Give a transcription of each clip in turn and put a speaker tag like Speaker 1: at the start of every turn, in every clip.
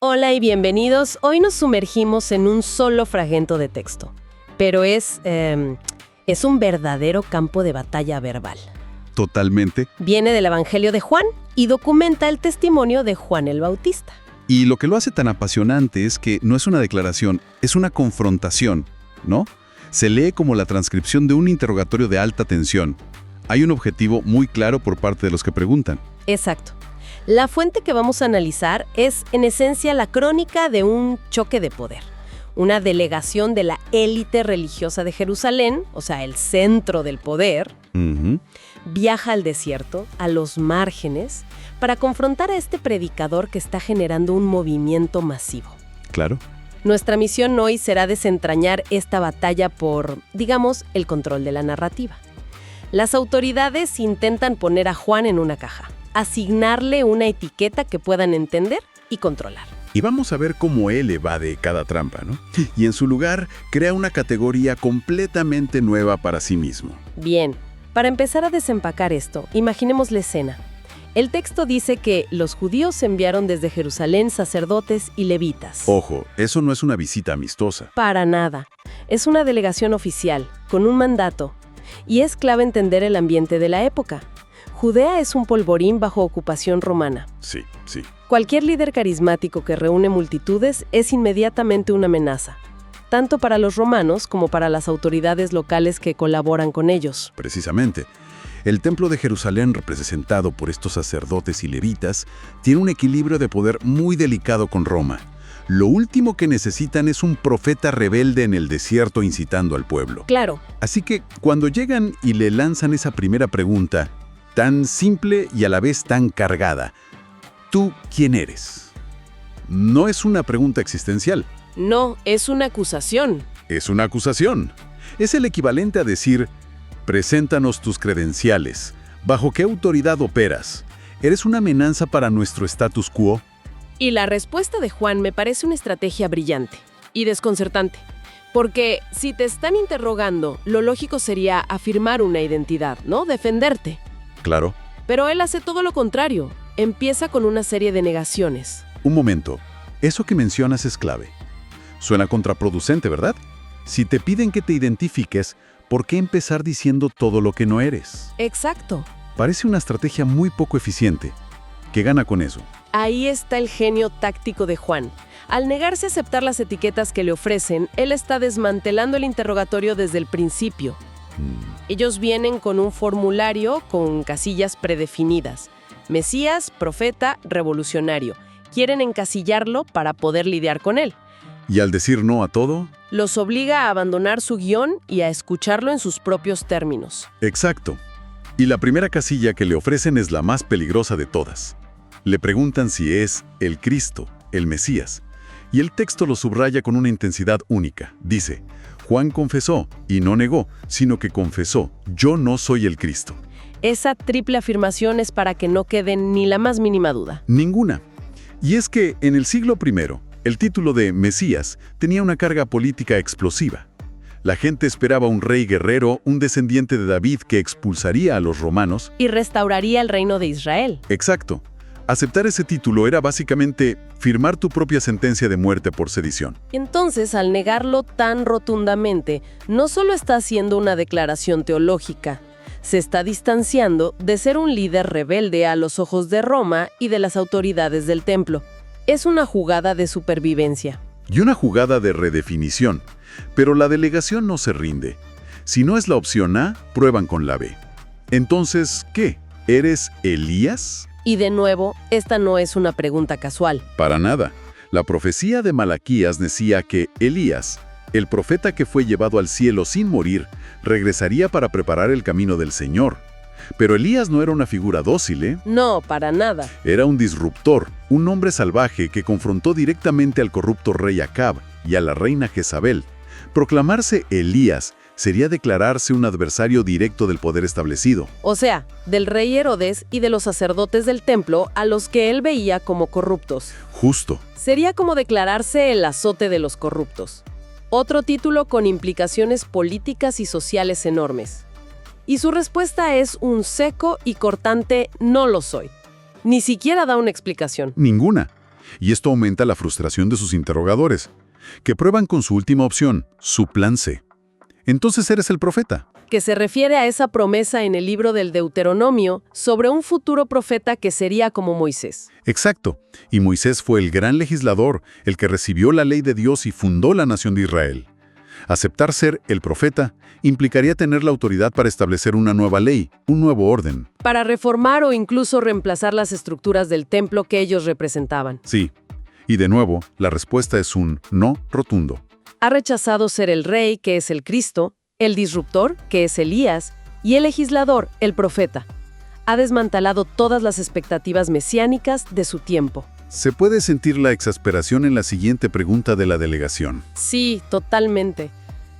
Speaker 1: Hola y bienvenidos. Hoy nos sumergimos en un solo fragmento de texto, pero es un verdadero campo de batalla verbal.
Speaker 2: Totalmente.
Speaker 1: Viene del Evangelio de Juan y documenta el testimonio de Juan el Bautista.
Speaker 2: Y lo que lo hace tan apasionante es que no es una declaración, es una confrontación, ¿no? Se lee como la transcripción de un interrogatorio de alta tensión. Hay un objetivo muy claro por parte de los que preguntan.
Speaker 1: Exacto. La fuente que vamos a analizar es, en esencia, la crónica de un choque de poder. Una delegación de la élite religiosa de Jerusalén, o sea, el centro del poder, viaja al desierto, a los márgenes, para confrontar a este predicador que está generando un movimiento masivo.
Speaker 2: Claro.
Speaker 1: Nuestra misión hoy será desentrañar esta batalla por, digamos, el control de la narrativa. Las autoridades intentan poner a Juan en una caja, asignarle una etiqueta que puedan entender y controlar.
Speaker 3: Y vamos a ver cómo él evade cada trampa, ¿no? Y en su lugar crea una categoría completamente nueva para sí mismo.
Speaker 1: Bien, para empezar a desempacar esto, imaginemos la escena. El texto dice que los judíos enviaron desde Jerusalén sacerdotes y levitas.
Speaker 3: Ojo, eso no es una visita amistosa.
Speaker 1: Para nada. Es una delegación oficial, con un mandato. Y es clave entender el ambiente de la época. Judea es un polvorín bajo ocupación romana.
Speaker 3: Sí.
Speaker 1: Cualquier líder carismático que reúne multitudes es inmediatamente una amenaza, tanto para los romanos como para las autoridades locales que colaboran con ellos.
Speaker 3: Precisamente. El templo de Jerusalén, representado por estos sacerdotes y levitas, tiene un equilibrio de poder muy delicado con Roma. Lo último que necesitan es un profeta rebelde en el desierto incitando al pueblo.
Speaker 1: Claro.
Speaker 3: Así que cuando llegan y le lanzan esa primera pregunta, tan simple y a la vez tan cargada, ¿tú quién eres? No es una pregunta existencial.
Speaker 1: No, es una acusación.
Speaker 3: Es una acusación. Es el equivalente a decir, preséntanos tus credenciales. ¿Bajo qué autoridad operas? ¿Eres una amenaza para nuestro status quo?
Speaker 1: Y la respuesta de Juan me parece una estrategia brillante y desconcertante. Porque si te están interrogando, lo lógico sería afirmar una identidad, ¿no? Defenderte.
Speaker 3: Claro.
Speaker 1: Pero él hace todo lo contrario. Empieza con una serie de negaciones.
Speaker 3: Un momento. Eso que mencionas es clave. Suena contraproducente, ¿verdad? Si te piden que te identifiques, ¿por qué empezar diciendo todo lo que no eres?
Speaker 1: Exacto.
Speaker 3: Parece una estrategia muy poco eficiente. ¿Qué gana con eso?
Speaker 1: Ahí está el genio táctico de Juan. Al negarse a aceptar las etiquetas que le ofrecen, él está desmantelando el interrogatorio desde el principio. Ellos vienen con un formulario con casillas predefinidas. Mesías, profeta, revolucionario. Quieren encasillarlo para poder lidiar con él.
Speaker 3: Y al decir no a todo...
Speaker 1: Los obliga a abandonar su guión y a escucharlo en sus propios términos.
Speaker 3: Exacto. Y la primera casilla que le ofrecen es la más peligrosa de todas. Le preguntan si es el Cristo, el Mesías. Y el texto lo subraya con una intensidad única. Dice, Juan confesó, y no negó, sino que confesó, yo no soy el Cristo.
Speaker 1: Esa triple afirmación es para que no quede ni la más mínima duda.
Speaker 3: Ninguna. Y es que en el siglo I, el título de Mesías tenía una carga política explosiva. La gente esperaba un rey guerrero, un descendiente de David que expulsaría a los romanos.
Speaker 1: Y restauraría el reino de Israel.
Speaker 3: Exacto. Aceptar ese título era básicamente firmar tu propia sentencia de muerte por sedición.
Speaker 1: Entonces, al negarlo tan rotundamente, no solo está haciendo una declaración teológica, se está distanciando de ser un líder rebelde a los ojos de Roma y de las autoridades del templo. Es una jugada de supervivencia.
Speaker 3: Y una jugada de redefinición. Pero la delegación no se rinde. Si no es la opción A, prueban con la B. Entonces, ¿qué? ¿Eres Elías?
Speaker 1: Y de nuevo, esta no es una pregunta casual.
Speaker 3: Para nada. La profecía de Malaquías decía que Elías, el profeta que fue llevado al cielo sin morir, regresaría para preparar el camino del Señor. Pero Elías no era una figura dócil, ¿eh?
Speaker 1: No, para nada.
Speaker 3: Era un disruptor, un hombre salvaje que confrontó directamente al corrupto rey Acab y a la reina Jezabel. Proclamarse Elías sería declararse un adversario directo del poder establecido.
Speaker 1: O sea, del rey Herodes y de los sacerdotes del templo a los que él veía como corruptos.
Speaker 3: Justo.
Speaker 1: Sería como declararse el azote de los corruptos. Otro título con implicaciones políticas y sociales enormes. Y su respuesta es un seco y cortante no lo soy. Ni siquiera da una explicación.
Speaker 3: Ninguna. Y esto aumenta la frustración de sus interrogadores, que prueban con su última opción, su plan C. Entonces eres el profeta.
Speaker 1: Que se refiere a esa promesa en el libro del Deuteronomio sobre un futuro profeta que sería como Moisés.
Speaker 3: Exacto. Y Moisés fue el gran legislador, el que recibió la ley de Dios y fundó la nación de Israel. Aceptar ser el profeta implicaría tener la autoridad para establecer una nueva ley, un nuevo orden.
Speaker 1: Para reformar o incluso reemplazar las estructuras del templo que ellos representaban.
Speaker 3: Sí. Y de nuevo, la respuesta es un no rotundo.
Speaker 1: Ha rechazado ser el rey, que es el Cristo, el disruptor, que es Elías, y el legislador, el profeta. Ha desmantelado todas las expectativas mesiánicas de su tiempo.
Speaker 3: Se puede sentir la exasperación en la siguiente pregunta de la delegación.
Speaker 1: Sí, totalmente.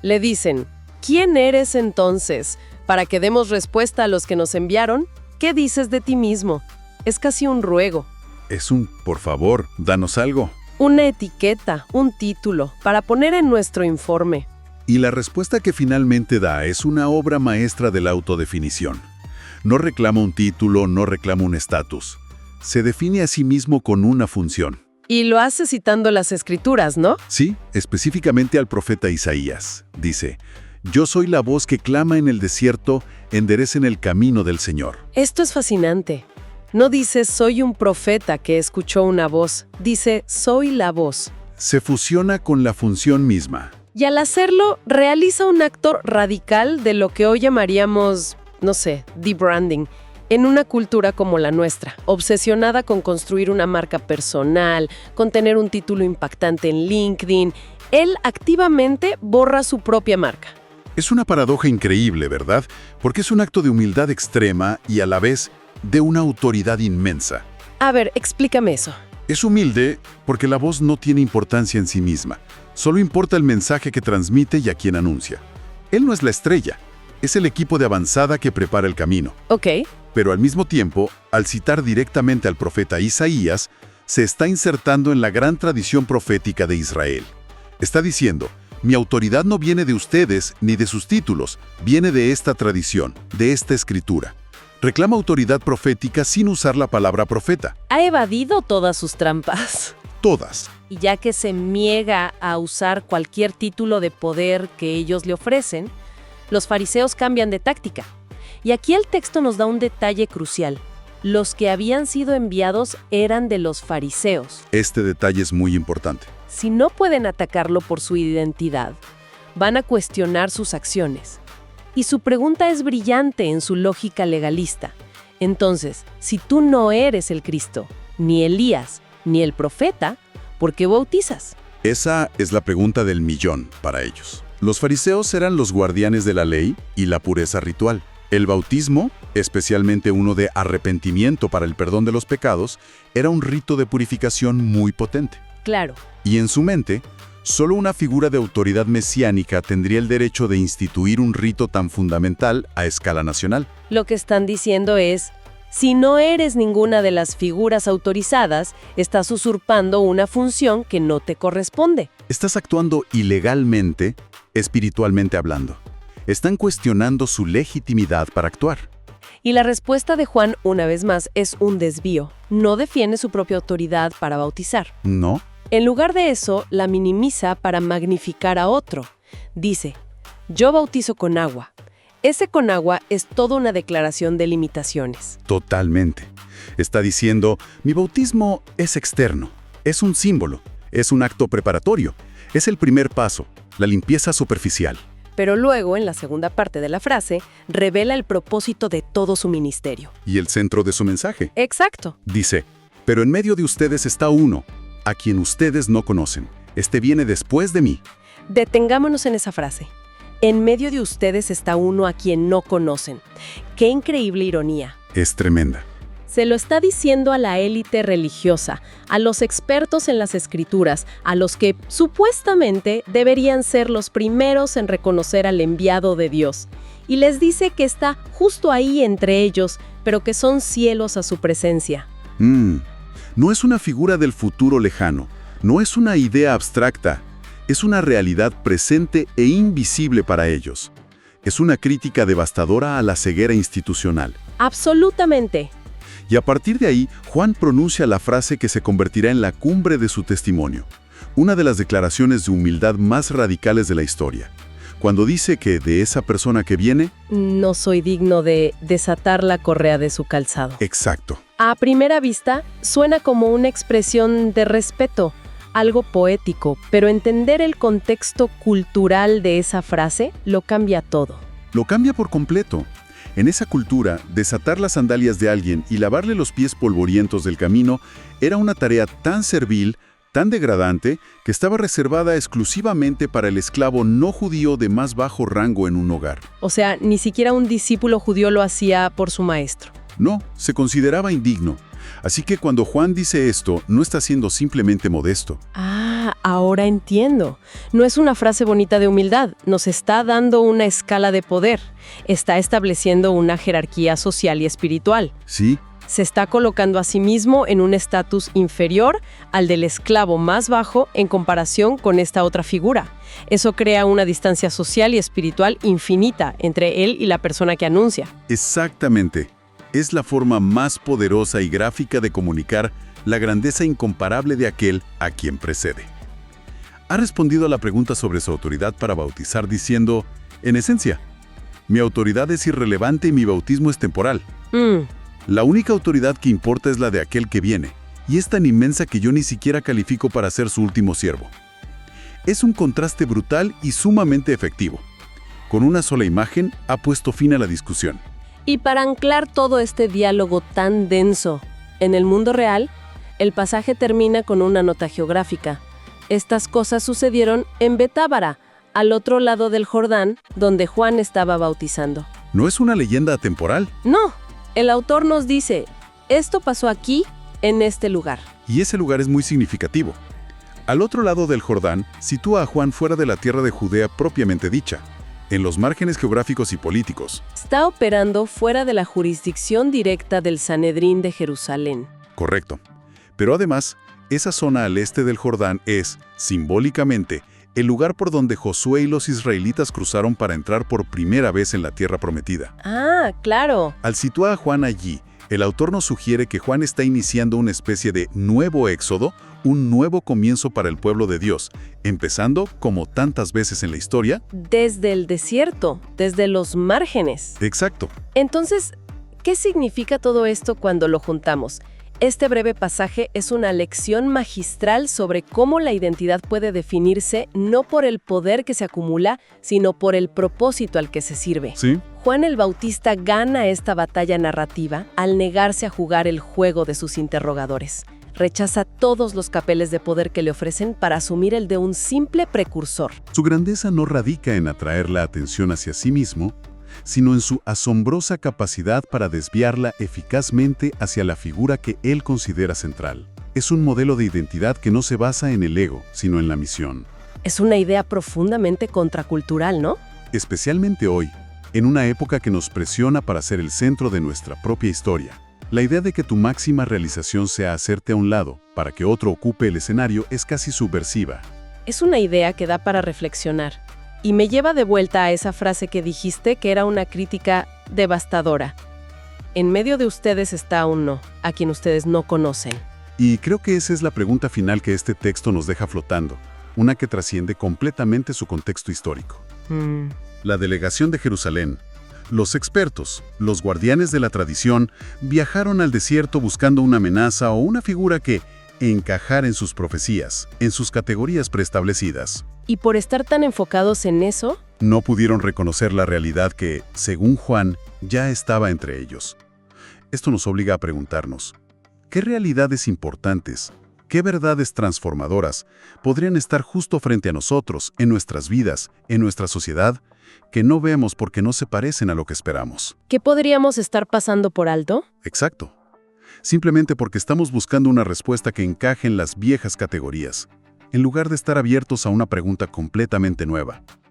Speaker 1: Le dicen, ¿quién eres entonces? Para que demos respuesta a los que nos enviaron, ¿qué dices de ti mismo? Es casi un ruego.
Speaker 3: Es un, por favor, danos algo.
Speaker 1: Una etiqueta, un título, para poner en nuestro informe.
Speaker 3: Y la respuesta que finalmente da es una obra maestra de la autodefinición. No reclama un título, no reclama un estatus. Se define a sí mismo con una función.
Speaker 1: Y lo hace citando las Escrituras, ¿no?
Speaker 3: Sí, específicamente al profeta Isaías. Dice, «Yo soy la voz que clama en el desierto, enderecen el camino del Señor».
Speaker 1: Esto es fascinante. No dice, soy un profeta que escuchó una voz. Dice, soy la voz.
Speaker 3: Se fusiona con la función misma.
Speaker 1: Y al hacerlo, realiza un acto radical de lo que hoy llamaríamos, no sé, de-branding, en una cultura como la nuestra, obsesionada con construir una marca personal, con tener un título impactante en LinkedIn. Él activamente borra su propia marca.
Speaker 3: Es una paradoja increíble, ¿verdad? Porque es un acto de humildad extrema y a la vez de una autoridad inmensa.
Speaker 1: A ver, explícame eso.
Speaker 3: Es humilde porque la voz no tiene importancia en sí misma. Solo importa el mensaje que transmite y a quien anuncia. Él no es la estrella, es el equipo de avanzada que prepara el camino.
Speaker 1: Ok.
Speaker 3: Pero al mismo tiempo, al citar directamente al profeta Isaías, se está insertando en la gran tradición profética de Israel. Está diciendo, mi autoridad no viene de ustedes ni de sus títulos, viene de esta tradición, de esta escritura. Reclama autoridad profética sin usar la palabra profeta.
Speaker 1: Ha evadido todas sus trampas.
Speaker 3: Todas.
Speaker 1: Y ya que se niega a usar cualquier título de poder que ellos le ofrecen, los fariseos cambian de táctica. Y aquí el texto nos da un detalle crucial. Los que habían sido enviados eran de los fariseos.
Speaker 3: Este detalle es muy importante.
Speaker 1: Si no pueden atacarlo por su identidad, van a cuestionar sus acciones. Y su pregunta es brillante en su lógica legalista. Entonces, si tú no eres el Cristo, ni Elías, ni el profeta, ¿por qué bautizas?
Speaker 3: Esa es la pregunta del millón para ellos. Los fariseos eran los guardianes de la ley y la pureza ritual. El bautismo, especialmente uno de arrepentimiento para el perdón de los pecados, era un rito de purificación muy potente.
Speaker 1: Claro.
Speaker 3: Y en su mente, solo una figura de autoridad mesiánica tendría el derecho de instituir un rito tan fundamental a escala nacional.
Speaker 1: Lo que están diciendo es, si no eres ninguna de las figuras autorizadas, estás usurpando una función que no te corresponde.
Speaker 3: Estás actuando ilegalmente, espiritualmente hablando. Están cuestionando su legitimidad para actuar.
Speaker 1: Y la respuesta de Juan, una vez más, es un desvío. No defiende su propia autoridad para bautizar.
Speaker 3: ¿No?
Speaker 1: En lugar de eso, la minimiza para magnificar a otro. Dice, yo bautizo con agua. Ese con agua es toda una declaración de limitaciones.
Speaker 3: Totalmente. Está diciendo, mi bautismo es externo, es un símbolo, es un acto preparatorio, es el primer paso, la limpieza superficial.
Speaker 1: Pero luego, en la segunda parte de la frase, revela el propósito de todo su ministerio.
Speaker 3: Y el centro de su mensaje.
Speaker 1: Exacto.
Speaker 3: Dice, pero en medio de ustedes está uno, a quien ustedes no conocen. Este viene después de mí.
Speaker 1: Detengámonos en esa frase. En medio de ustedes está uno a quien no conocen. ¡Qué increíble ironía!
Speaker 3: Es tremenda.
Speaker 1: Se lo está diciendo a la élite religiosa, a los expertos en las escrituras, a los que supuestamente deberían ser los primeros en reconocer al enviado de Dios. Y les dice que está justo ahí entre ellos, pero que son cielos a su presencia.
Speaker 3: No es una figura del futuro lejano, no es una idea abstracta, es una realidad presente e invisible para ellos. Es una crítica devastadora a la ceguera institucional.
Speaker 1: Absolutamente.
Speaker 3: Y a partir de ahí, Juan pronuncia la frase que se convertirá en la cumbre de su testimonio, una de las declaraciones de humildad más radicales de la historia, cuando dice que de esa persona que viene...
Speaker 1: No soy digno de desatar la correa de su calzado.
Speaker 3: Exacto.
Speaker 1: A primera vista, suena como una expresión de respeto, algo poético, pero entender el contexto cultural de esa frase lo cambia todo.
Speaker 3: Lo cambia por completo. En esa cultura, desatar las sandalias de alguien y lavarle los pies polvorientos del camino era una tarea tan servil, tan degradante, que estaba reservada exclusivamente para el esclavo no judío de más bajo rango en un hogar.
Speaker 1: O sea, ni siquiera un discípulo judío lo hacía por su maestro.
Speaker 3: No, se consideraba indigno. Así que cuando Juan dice esto, no está siendo simplemente modesto.
Speaker 1: Ah, ahora entiendo. No es una frase bonita de humildad, nos está dando una escala de poder. Está estableciendo una jerarquía social y espiritual.
Speaker 3: Sí.
Speaker 1: Se está colocando a sí mismo en un estatus inferior al del esclavo más bajo en comparación con esta otra figura. Eso crea una distancia social y espiritual infinita entre él y la persona que anuncia.
Speaker 3: Exactamente. Es la forma más poderosa y gráfica de comunicar la grandeza incomparable de aquel a quien precede. Ha respondido a la pregunta sobre su autoridad para bautizar diciendo, en esencia, mi autoridad es irrelevante y mi bautismo es temporal. La única autoridad que importa es la de aquel que viene, y es tan inmensa que yo ni siquiera califico para ser su último siervo. Es un contraste brutal y sumamente efectivo. Con una sola imagen ha puesto fin a la discusión.
Speaker 1: Y para anclar todo este diálogo tan denso en el mundo real, el pasaje termina con una nota geográfica. Estas cosas sucedieron en Betábara, al otro lado del Jordán, donde Juan estaba bautizando.
Speaker 3: ¿No es una leyenda atemporal?
Speaker 1: No, el autor nos dice, esto pasó aquí, en este lugar.
Speaker 3: Y ese lugar es muy significativo. Al otro lado del Jordán, sitúa a Juan fuera de la tierra de Judea propiamente dicha, en los márgenes geográficos y políticos.
Speaker 1: Está operando fuera de la jurisdicción directa del Sanedrín de Jerusalén.
Speaker 3: Correcto. Pero además, esa zona al este del Jordán es, simbólicamente, el lugar por donde Josué y los israelitas cruzaron para entrar por primera vez en la tierra prometida.
Speaker 1: Ah, claro.
Speaker 3: Al situar a Juan allí, el autor nos sugiere que Juan está iniciando una especie de nuevo éxodo, un nuevo comienzo para el pueblo de Dios, empezando, como tantas veces en la historia,
Speaker 1: desde el desierto, desde los márgenes.
Speaker 3: Exacto.
Speaker 1: Entonces, ¿qué significa todo esto cuando lo juntamos? Este breve pasaje es una lección magistral sobre cómo la identidad puede definirse no por el poder que se acumula, sino por el propósito al que se sirve.
Speaker 3: Sí.
Speaker 1: Juan el Bautista gana esta batalla narrativa al negarse a jugar el juego de sus interrogadores. Rechaza todos los papeles de poder que le ofrecen para asumir el de un simple precursor.
Speaker 3: Su grandeza no radica en atraer la atención hacia sí mismo, sino en su asombrosa capacidad para desviarla eficazmente hacia la figura que él considera central. Es un modelo de identidad que no se basa en el ego, sino en la misión.
Speaker 1: Es una idea profundamente contracultural, ¿no?
Speaker 3: Especialmente hoy, en una época que nos presiona para ser el centro de nuestra propia historia. La idea de que tu máxima realización sea hacerte a un lado para que otro ocupe el escenario es casi subversiva.
Speaker 1: Es una idea que da para reflexionar. Y me lleva de vuelta a esa frase que dijiste que era una crítica devastadora. En medio de ustedes está un no, a quien ustedes no conocen.
Speaker 3: Y creo que esa es la pregunta final que este texto nos deja flotando, una que trasciende completamente su contexto histórico. La delegación de Jerusalén, los expertos, los guardianes de la tradición, viajaron al desierto buscando una amenaza o una figura que encajara en sus profecías, en sus categorías preestablecidas.
Speaker 1: Y por estar tan enfocados en eso,
Speaker 3: no pudieron reconocer la realidad que, según Juan, ya estaba entre ellos. Esto nos obliga a preguntarnos, ¿qué realidades importantes, qué verdades transformadoras podrían estar justo frente a nosotros, en nuestras vidas, en nuestra sociedad, que no vemos porque no se parecen a lo que esperamos?
Speaker 1: ¿qué podríamos estar pasando por alto?
Speaker 3: Exacto. Simplemente porque estamos buscando una respuesta que encaje en las viejas categorías, en lugar de estar abiertos a una pregunta completamente nueva.